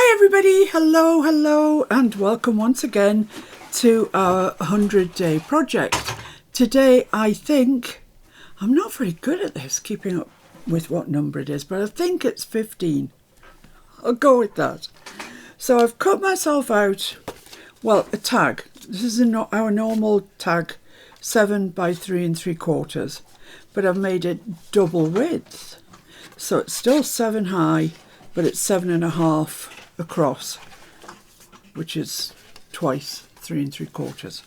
Hi everybody, hello and welcome once again to our 100-day project. Today I think, I'm not very good at this, keeping up with what number it is, but I think it's 15. I'll go with that. So I've cut myself out, well, a tag. This is our normal tag, 7 by 3 3/4, but I've made it double width. So it's still 7 high, but it's 7.5 across, which is twice 3 3/4.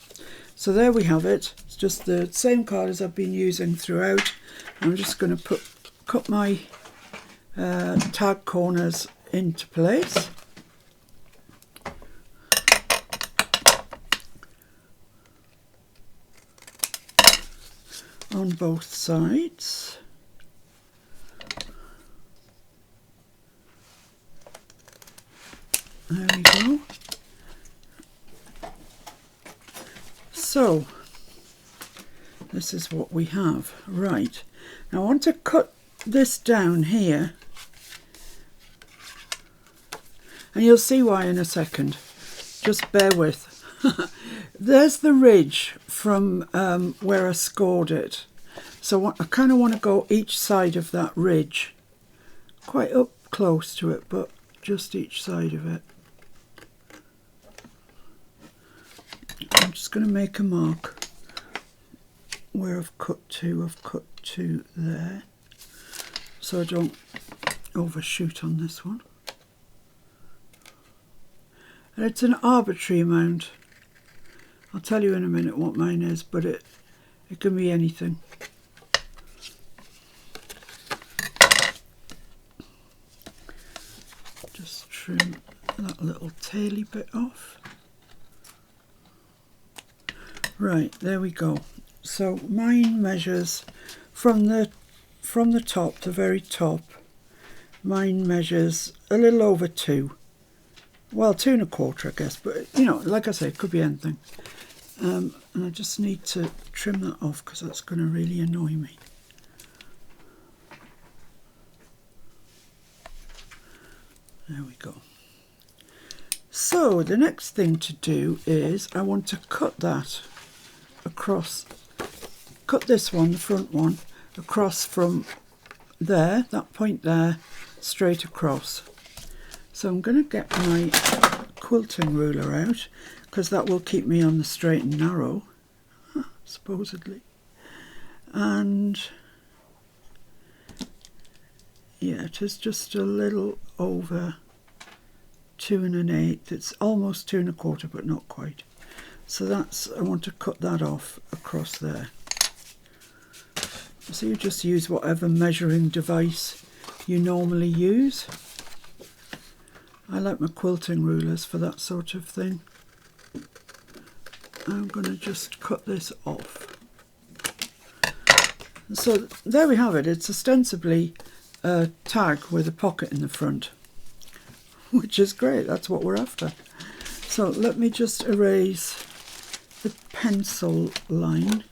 So there we have it. It's just the same card as I've been using throughout. I'm just going to cut my tag corners into place. On both sides. There we go. So this is what we have. Right, now I want to cut this down here, and you'll see why in a second. Just bear with. There's the ridge from where I scored it. So I kind of want to go each side of that ridge, quite up close to it, but just each side of it. I'm just going to make a mark where I've cut to there, so I don't overshoot on this one. And it's an arbitrary amount. I'll tell you in a minute what mine is, but it can be anything. Just trim that little taily bit off. Right, there we go. So mine measures from the top, the very top. Mine measures a little over 2. Well, 2 1/4, I guess, but you know, like I say, it could be anything. And I just need to trim that off because that's going to really annoy me. There we go. So the next thing to do is I want to cut that across, cut this one, the front one, across from there, that point there, straight across. So I'm going to get my quilting ruler out, because that will keep me on the straight and narrow, supposedly. And yeah, it is just a little over 2 1/8. It's almost 2 1/4, but not quite. So I want to cut that off across there. So you just use whatever measuring device you normally use. I like my quilting rulers for that sort of thing. I'm going to just cut this off. So there we have it. It's ostensibly a tag with a pocket in the front, which is great. That's what we're after. So let me just erase the pencil line.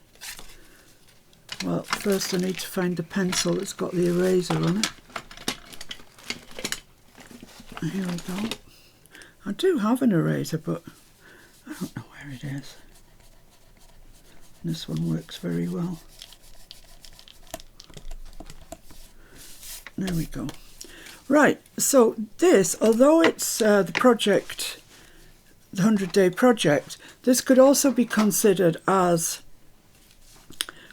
Well, first I need to find the pencil that's got the eraser on it. Here we go. I do have an eraser, but I don't know where it is. This one works very well. There we go. Right, so this, although it's the project, the 100-day project, this could also be considered as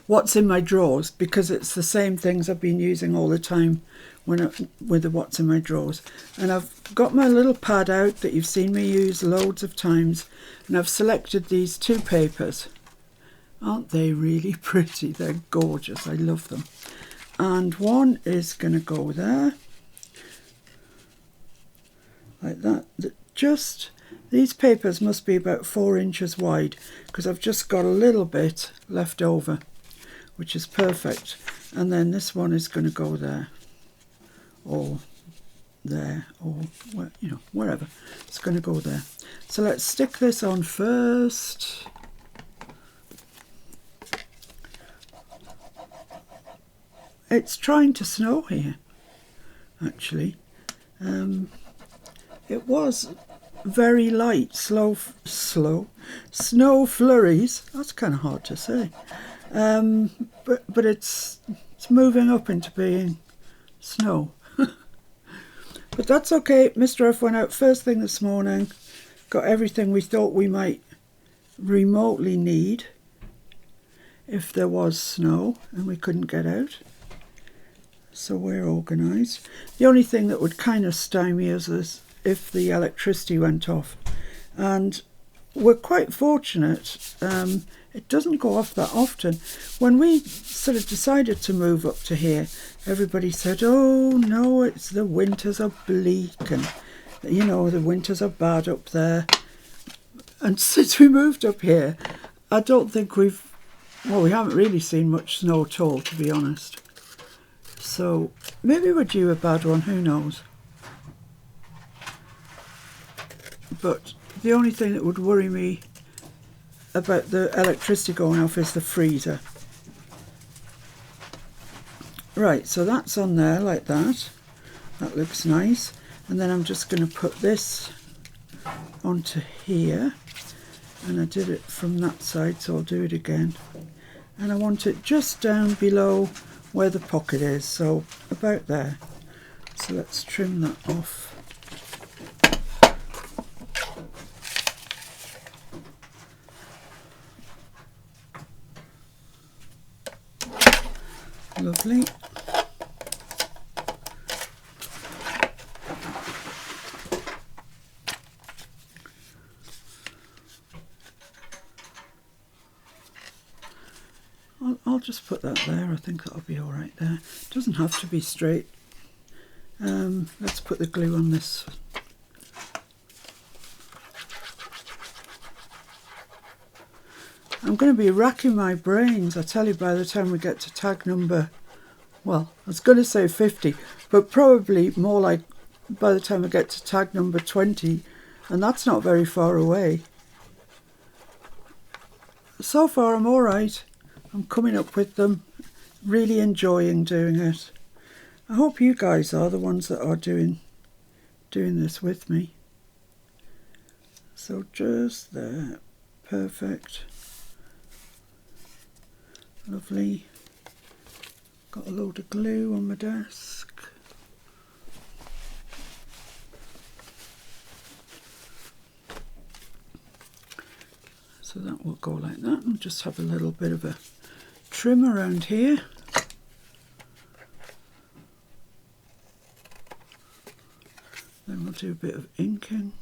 what's in my drawers, because it's the same things I've been using all the time with the what's in my drawers. And I've got my little pad out that you've seen me use loads of times, and I've selected these 2 papers. Aren't they really pretty? They're gorgeous. I love them. And one is going to go there, like that. Just these papers must be about 4 inches wide, because I've just got a little bit left over, which is perfect. And then this one is going to go there, or there, or you know, wherever. It's going to go there. So let's stick this on first. It's trying to snow here, actually. it was very light, slow snow flurries. That's kind of hard to say. But it's moving up into being snow. But that's okay. Mr. F went out first thing this morning, got everything we thought we might remotely need if there was snow and we couldn't get out. So we're organised. The only thing that would kind of stymie us is if the electricity went off. And we're quite fortunate. It doesn't go off that often. When we sort of decided to move up to here, everybody said, oh no, it's the winters are bleak and, you know, the winters are bad up there. And since we moved up here, I don't think we haven't really seen much snow at all, to be honest. So maybe we're due a bad one, who knows. But the only thing that would worry me about the electricity going off is the freezer. Right, so that's on there like that. That looks nice. And then I'm just going to put this onto here. And I did it from that side, so I'll do it again. And I want it just down below where the pocket is, so about there. So let's trim that off. Lovely. I'll just put that there. I think that'll be all right there. It doesn't have to be straight. Let's put the glue on this. I'm going to be racking my brains, I tell you, by the time we get to tag number, well, I was going to say 50, but probably more like by the time we get to tag number 20, and that's not very far away. So far I'm all right. I'm coming up with them, really enjoying doing it. I hope you guys are the ones that are doing this with me. So just there, perfect. Lovely. Got a load of glue on my desk. So that will go like that. I'll just have a little bit of a trim around here. Then we'll do a bit of inking.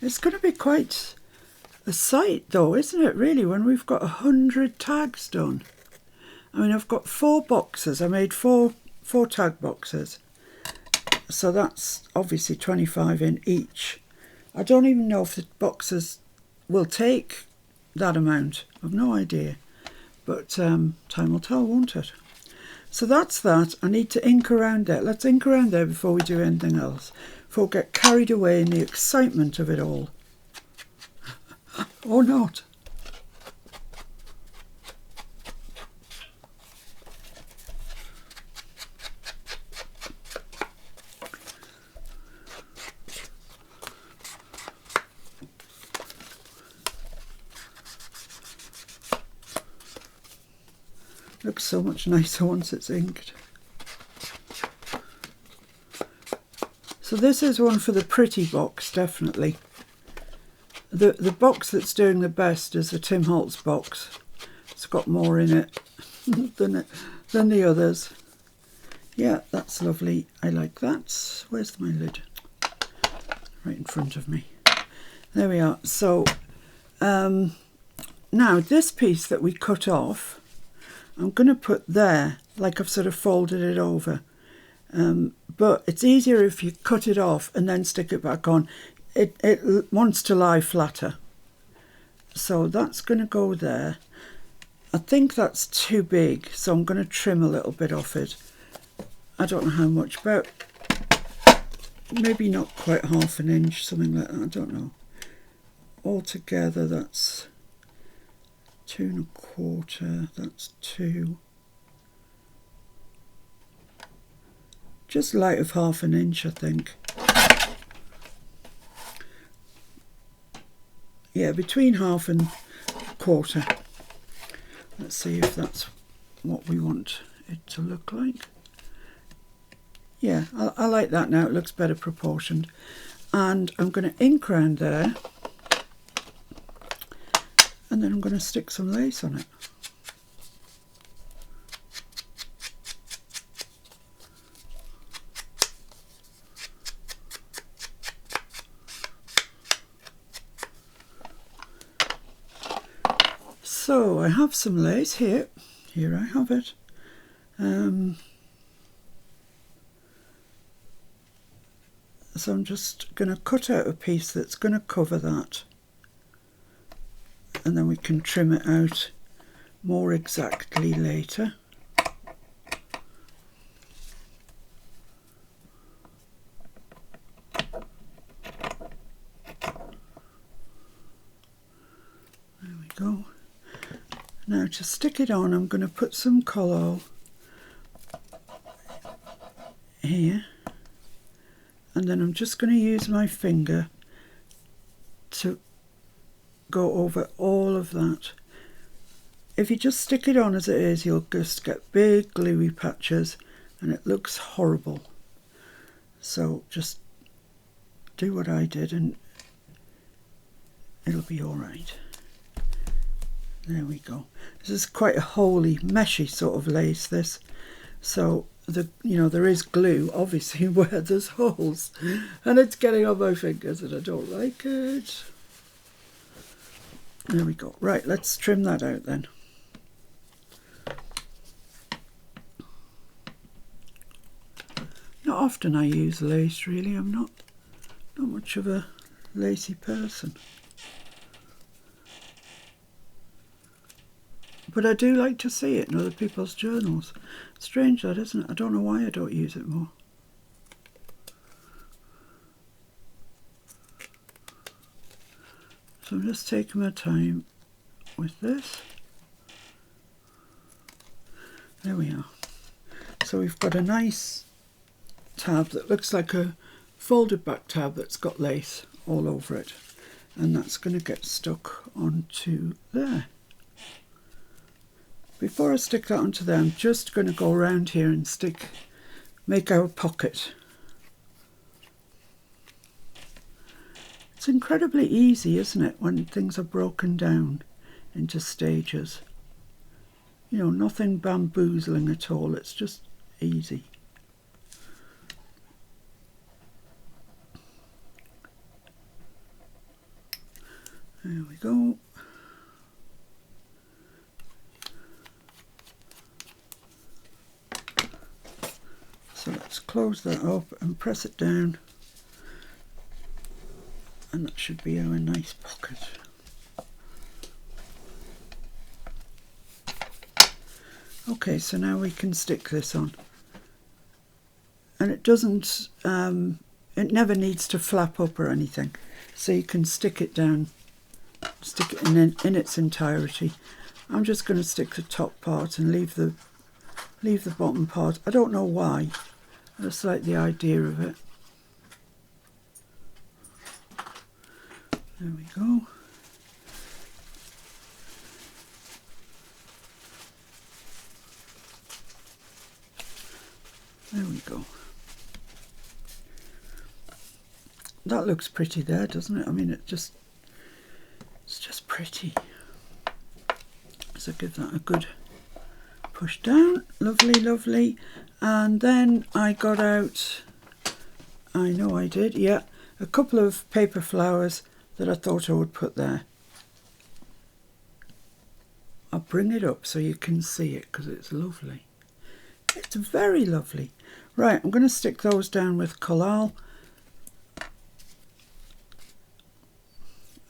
It's going to be quite a sight though, isn't it, really, when we've got 100 tags done. I mean, I've got 4 boxes. I made four tag boxes. So that's obviously 25 in each. I don't even know if the boxes will take that amount. I've no idea. But time will tell, won't it? So that's that. I need to ink around there. Let's ink around there before we do anything else. Before we get carried away in the excitement of it all. Or not. Looks so much nicer once it's inked. So this is one for the pretty box, definitely. The box that's doing the best is the Tim Holtz box. It's got more in it than the others. Yeah, that's lovely. I like that. Where's my lid? Right in front of me. There we are. So now this piece that we cut off, I'm going to put there, like I've sort of folded it over. But it's easier if you cut it off and then stick it back on. It wants to lie flatter. So that's going to go there. I think that's too big, so I'm going to trim a little bit off it. I don't know how much, about maybe not quite half an inch, something like that, I don't know. Altogether that's 2 1/4, that's 2. just light of 1/2 inch, I think. Yeah, between 1/2 and 1/4. Let's see if that's what we want it to look like. Yeah, I like that now. It looks better proportioned. And I'm going to ink around there. And then I'm going to stick some lace on it. So I have some lace here. Here I have it. So I'm just going to cut out a piece that's going to cover that. And then we can trim it out more exactly later. There we go. Now to stick it on, I'm going to put some colour here, and then I'm just going to use my finger to go over all of that. If you just stick it on as it is, you'll just get big gluey patches and it looks horrible. So just do what I did and it'll be all right. There we go. This is quite a holey, meshy sort of lace, this. So there is glue obviously where there's holes, and it's getting on my fingers and I don't like it. There we go. Right, let's trim that out then. Not often I use lace, really. I'm not much of a lacy person. But I do like to see it in other people's journals. Strange that, isn't it? I don't know why I don't use it more. So I'm just taking my time with this. There we are. So we've got a nice tab that looks like a folded back tab that's got lace all over it. And that's going to get stuck onto there. Before I stick that onto there, I'm just going to go around here and make our pocket. It's incredibly easy, isn't it, when things are broken down into stages. You know, nothing bamboozling at all, it's just easy. There we go. So let's close that up and press it down, and that should be our nice pocket. Okay, so now we can stick this on, and it doesn't, it never needs to flap up or anything, so you can stick it down, stick it in its entirety. I'm just going to stick the top part and leave the bottom part. I don't know why. I just like the idea of it. There we go. There we go. That looks pretty there, doesn't it? I mean, it's just pretty. So give that a good push down. Lovely, lovely. And then I got out, I know I did, yeah, a couple of paper flowers that I thought I would put there. I'll bring it up so you can see it because it's lovely. It's very lovely. Right, I'm going to stick those down with collal.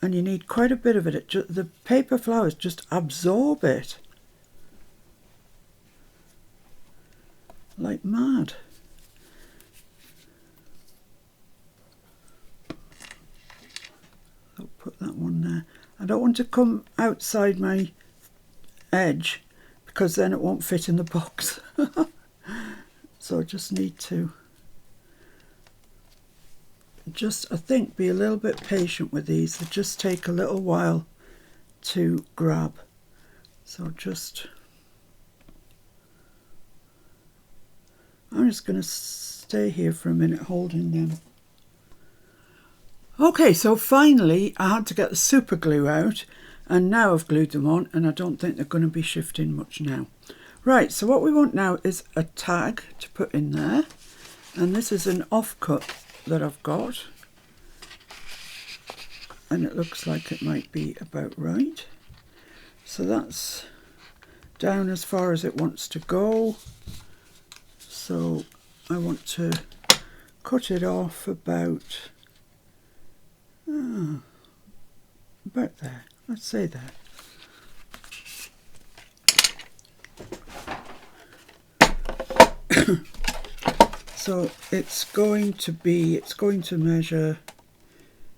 And you need quite a bit of it. The paper flowers just absorb it. Like mad. I'll put that one there. I don't want to come outside my edge because then it won't fit in the box. So I just need to just, I think, be a little bit patient with these. They just take a little while to grab. So I'm just going to stay here for a minute holding them. Okay, so finally I had to get the super glue out, and now I've glued them on, and I don't think they're going to be shifting much now. Right, so what we want now is a tag to put in there, and this is an offcut that I've got, and it looks like it might be about right. So that's down as far as it wants to go. So I want to cut it off about there. Let's say that. So it's going to measure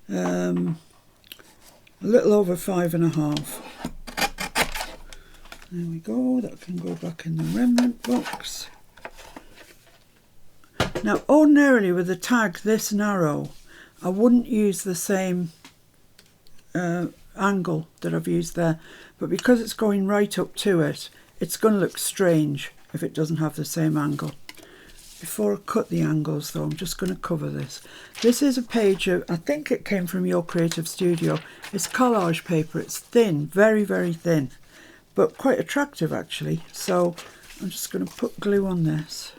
a little over 5.5. There we go, that can go back in the remnant box. Now ordinarily with a tag this narrow, I wouldn't use the same angle that I've used there, but because it's going right up to it, it's going to look strange if it doesn't have the same angle. Before I cut the angles though, I'm just going to cover this. This is a page of, I think it came from Your Creative Studio. It's collage paper. It's thin, very, very thin, but quite attractive actually. So I'm just going to put glue on this.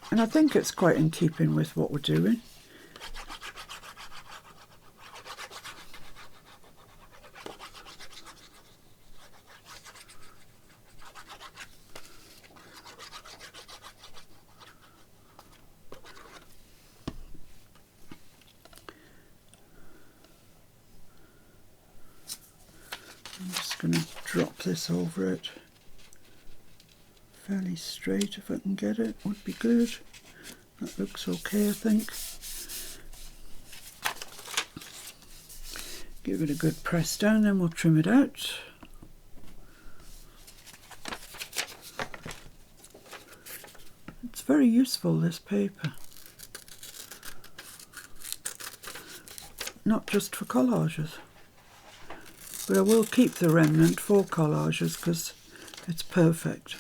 And I think it's quite in keeping with what we're doing. I'm just going to drop this over it fairly straight. If I can get it, would be good. That looks okay, I think. Give it a good press down, then we'll trim it out. It's very useful, this paper. Not just for collages. But I will keep the remnant for collages because it's perfect.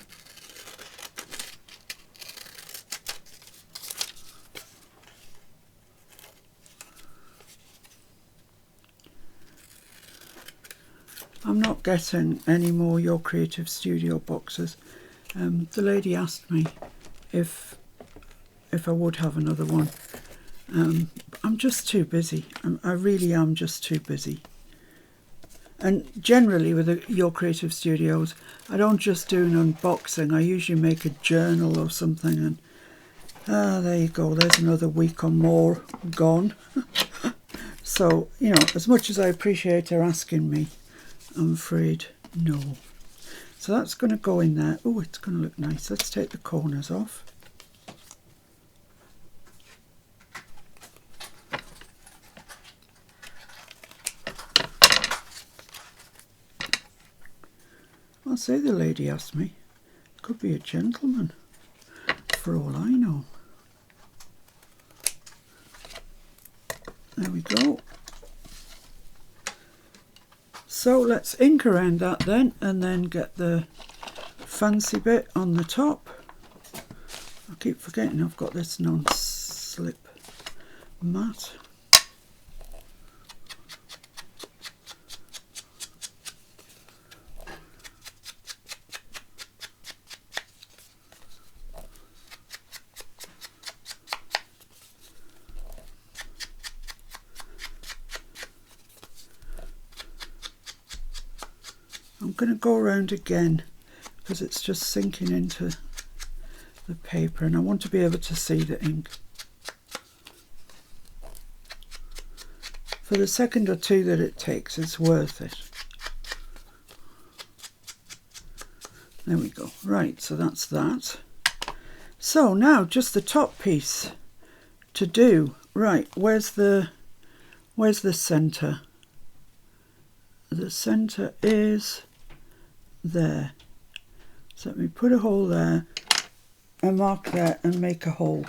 I'm not getting any more Your Creative Studio boxes. The lady asked me if I would have another one. I'm just too busy. I really am just too busy. And generally with Your Creative Studios, I don't just do an unboxing. I usually make a journal or something. And there you go. There's another week or more gone. So, you know, as much as I appreciate her asking me, I'm afraid no. So that's going to go in there. Oh, it's going to look nice. Let's take the corners off. I'll say the lady asked me. Could be a gentleman, for all I know. There we go. So let's ink around that then, and then get the fancy bit on the top. I keep forgetting I've got this non-slip mat. I'm going to go around again because it's just sinking into the paper and I want to be able to see the ink. For the second or two that it takes, it's worth it. There we go. Right, so that's that. So now just the top piece to do. Right, where's the centre? The centre is there. So let me put a hole there and mark there and make a hole.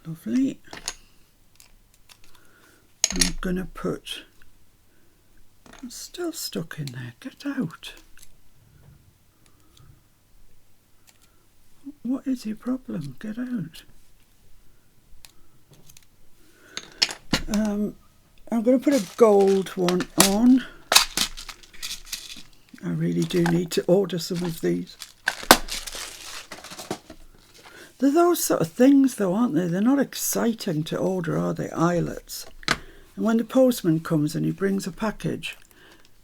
Lovely. I'm going to put, it's still stuck in there, get out. What is your problem? Get out. I'm going to put a gold one on. I really do need to order some of these. They're those sort of things though, aren't they? They're not exciting to order, are they? Eyelets. And when the postman comes and he brings a package,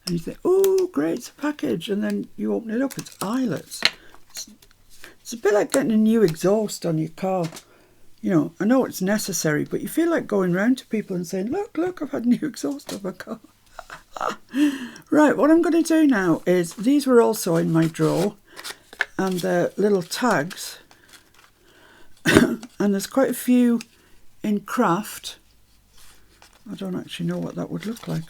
and you think, oh great, it's a package, and then you open it up, it's eyelets. It's a bit like getting a new exhaust on your car. You know, I know it's necessary, but you feel like going round to people and saying, look, I've had new exhaust on my car. Right, what I'm going to do now is, these were also in my drawer, and they're little tags, and there's quite a few in craft. I don't actually know what that would look like.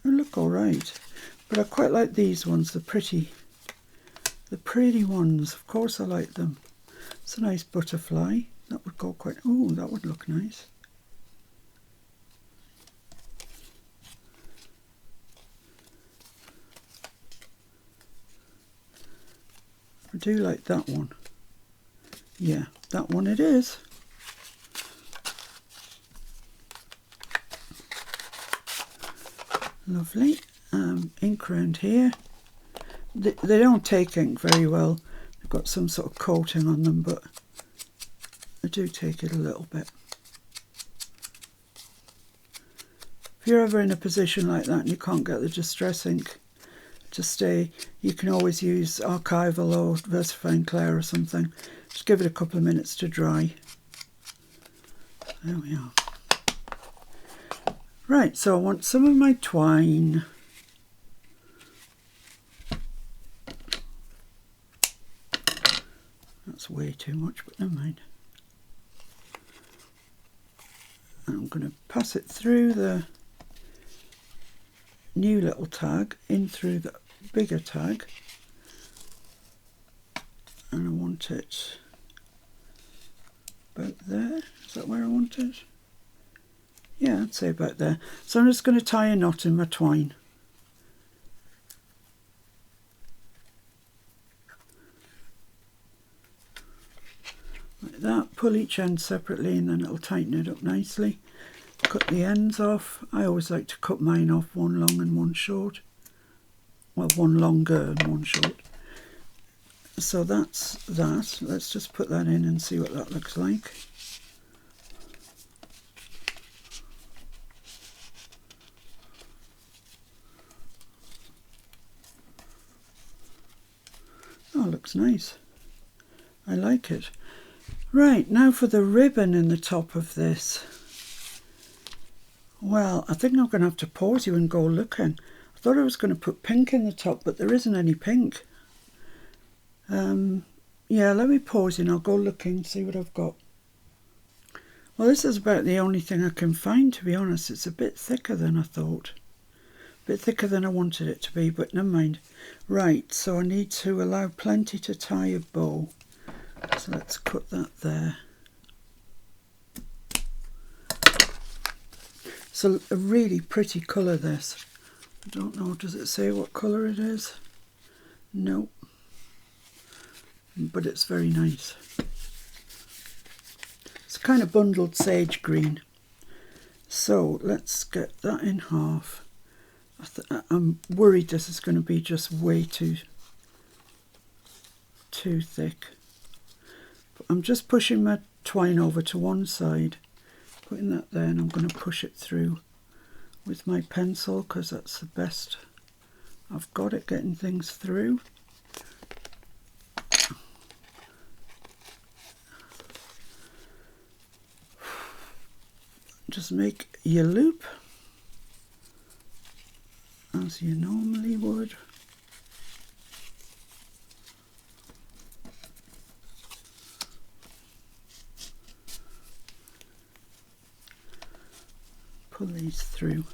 They look all right, but I quite like these ones, the pretty ones. Of course I like them. It's a nice butterfly. That would go quite, oh, that would look nice. I do like that one. Yeah, that one it is. Lovely. Ink around here. They don't take ink very well. They've got some sort of coating on them, but I do take it a little bit. If you're ever in a position like that and you can't get the distress ink to stay, you can always use Archival or VersaFine Clair or something. Just give it a couple of minutes to dry. There we are. Right, so I want some of my twine. That's way too much, but never mind. And I'm going to pass it through the new little tag, in through the bigger tag. And I want it about there. Is that where I want it? Yeah, I'd say about there. So I'm just going to tie a knot in my twine. Like that. Pull each end separately and then it'll tighten it up nicely. Cut the ends off. I always like to cut mine off, one long and one short. Well, one longer and one short. So that's that. Let's just put that in and see what that looks like. Oh, looks nice. I like it. Right, now for the ribbon in the top of this. Well, I think I'm going to have to pause you and go looking. I thought I was going to put pink in the top, but there isn't any pink. Yeah, let me pause you and I'll go looking, see what I've got. Well, this is about the only thing I can find, to be honest. It's a bit thicker than I thought. A bit thicker than I wanted it to be, but never mind. Right, so I need to allow plenty to tie a bow. So let's cut that there. It's a really pretty colour, this. I don't know, does it say what colour it is? No. But it's very nice. It's kind of bundled sage green. So let's get that in half. I'm worried this is going to be just way too thick. But I'm just pushing my twine over to one side, putting that there, and I'm going to push it through with my pencil because that's the best I've got at getting things through. Just make your loop as you normally would. Pull these through.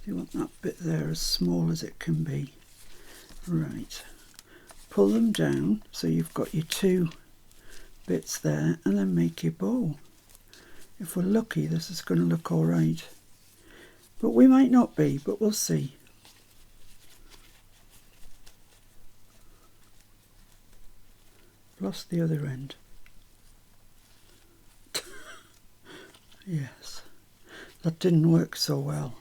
You want that bit there as small as it can be. Right. Pull them down so you've got your two bits there and then make your bow. If we're lucky, this is going to look all right. But we might not be, but we'll see. Lost the other end. Yes, that didn't work so well.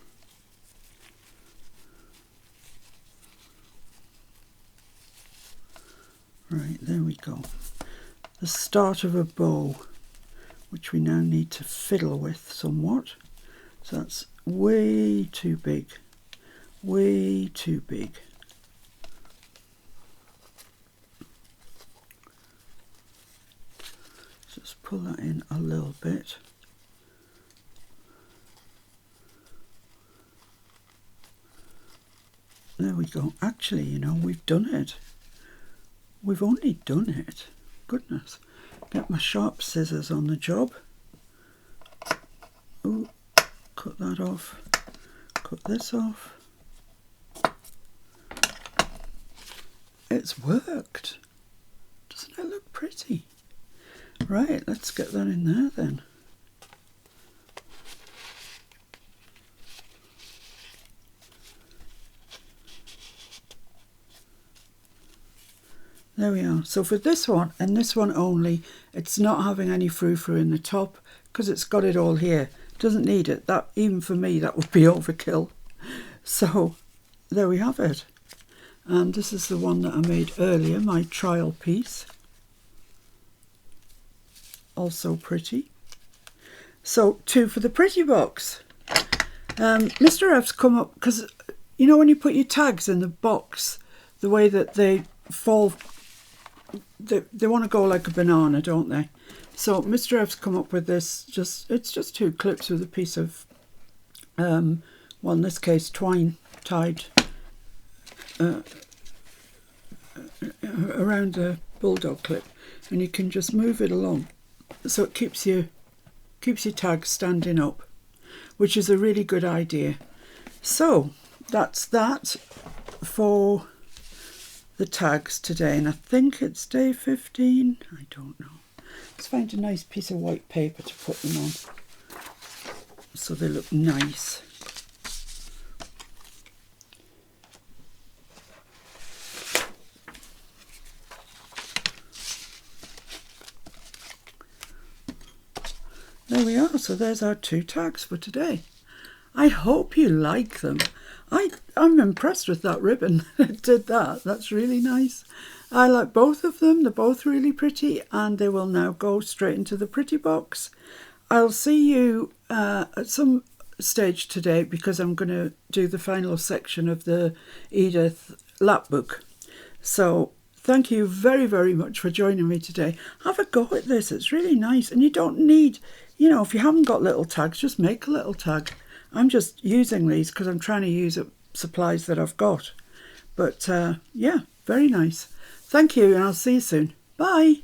Right, there we go. The start of a bow, which we now need to fiddle with somewhat. So that's way too big. Way too big. Just pull that in a little bit. There we go. Actually, you know, we've done it. We've only done it. Goodness. Get my sharp scissors on the job. Oh, cut that off. Cut this off. It's worked. Doesn't it look pretty? Right, let's get that in there then. There we are. So for this one and this one only, it's not having any frou-frou in the top because it's got it all here. It doesn't need it. That, even for me, that would be overkill. So there we have it. And this is the one that I made earlier, my trial piece. Also pretty. So 2 for the pretty box. Mr. F's come up, because you know when you put your tags in the box, the way that they fall, they want to go like a banana, don't they? So Mr. F's come up with this, it's just 2 clips with a piece of, well in this case twine tied around the bulldog clip, and you can just move it along. So it keeps your tags standing up, which is a really good idea. So that's that for the tags today, and I think it's day 15. I don't know. Let's find a nice piece of white paper to put them on so they look nice. There we are. So there's our 2 tags for today. I hope you like them. I'm impressed with that ribbon. It did that. That's really nice. I like both of them. They're both really pretty, and they will now go straight into the pretty box. I'll see you at some stage today because I'm going to do the final section of the Edith lap book. So thank you very, very much for joining me today. Have a go at this. It's really nice, and you don't need, you know, if you haven't got little tags, just make a little tag. I'm just using these because I'm trying to use up supplies that I've got. But yeah, very nice. Thank you, and I'll see you soon. Bye.